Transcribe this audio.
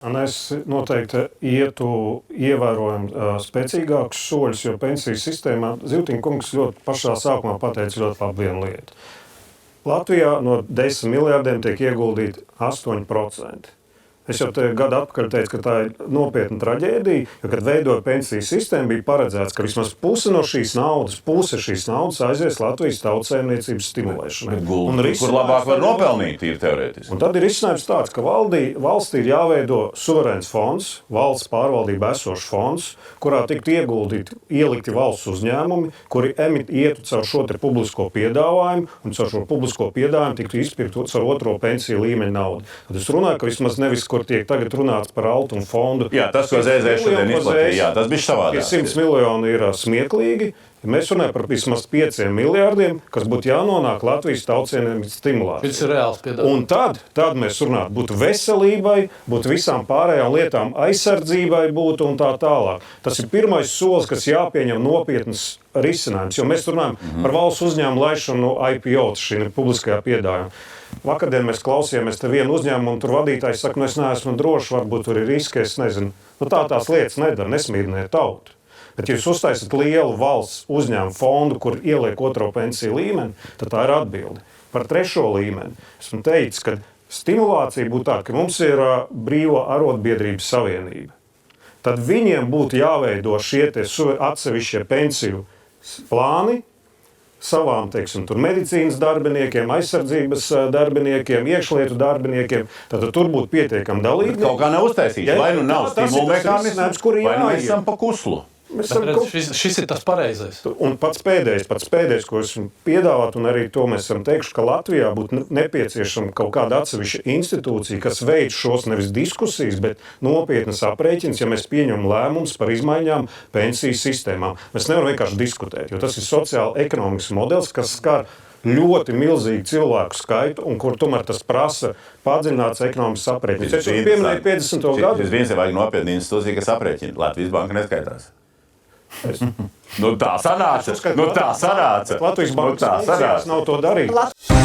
Es noteikti ietu ievērojami spēcīgākus soļus, jo pensiju sistēmā Zivtiņa kungs ļoti pašā sākumā pateica ļoti labu vienu lietu. Latvijā no 10 miljārdiem tiek ieguldīti 8%. Es jau gadu atpakaļ teicu, ka tā ir nopietna traģēdija, jo, kad veidoja pensiju sistēmu, bija paredzēts, ka vismaz puse šīs naudas aizies Latvijas tautsēmniecības stimulēšanai. Kur labāk var nopelnīt, ir teorētiski. Un tad ir izcinājums tāds, ka valstī ir jāveido suverēns fonds, valsts pārvaldība esošs fonds, kurā tiktu ielikti valsts uzņēmumi, kuri ietu caur šo te publisko piedāvājumu, un caur šo publisko piedāvājumu tiktu izpirkt caur otro pensiju līmeņa naudu. Tad es runāju, ka vismaz nevis, kur tiek tagad runāts par Altuma fondu. Jā, tas, ko ZZ šodien izplatīja, jā, tas bija savādāk. 100 miljoni ir smieklīgi. Mēs runājam par vismaz 5 miljārdiem, kas būtu jānonāk Latvijas tautsēmniecības stimulācijai. Tas ir reāls piedāvājums. Un tad mēs runājam, būtu veselībai, būtu visām pārējām lietām aizsardzībai būtu un tā tālāk. Tas ir pirmais solis, kas jāpieņem nopietnas risinājums, jo mēs runājam par valsts uzņēmumu laišanu no IPO, šī publiskajā piedāvājumā. Vakardien mēs klausījāmies te vienu uzņēmumu, un tur vadītājs saka, es neesmu drošs, varbūt tur ir riski, es nezinu. Tās lietas nedara, nesmīdiniet tautu. Bet, ja jūs uztaisat lielu valsts uzņēmumu fondu, kur ieliek otro pensiju līmeni, tad tā ir atbilde. Par trešo līmeni esmu teicis, ka stimulācija būtu tāda, ka mums ir Brīvo arotbiedrības savienība. Tad viņiem būtu jāveido šie atsevišķie pensiju plāni, savām, teiksim, tur medicīnas darbiniekiem, aizsardzības darbiniekiem, iekšlietu darbiniekiem, tad tur būtu pietiekami dalībnieki. Kaut kā nav uztaisīts, vai nu nav stimulu mehānisms, vai nu mēs esam pa kuslu. Šis ir tas pareizais. Un pats pēdējais, ko esmu piedāvāt, un arī to mēs esam teikuši, ka Latvijā būtu nepieciešama kaut kāda atsevišķa institūcija, kas veic šos nevis diskusijas, bet nopietnas aprēķins, ja mēs pieņemam lēmumus par izmaiņām pensiju sistēmām. Mēs nevaram vienkārši diskutēt, jo tas ir sociāli ekonomisks modelis, kas skar ļoti milzīgu cilvēku skaitu, un kur tomēr tas prasa padziļināts ekonomisks aprēķins. Es pieminēju 50. gadu. Viens ir vajag nopietni institūcija, kas aprēķina. Latvijas banka neskaitās. Tā sanāca. Latvijas bankas nav to darījusi.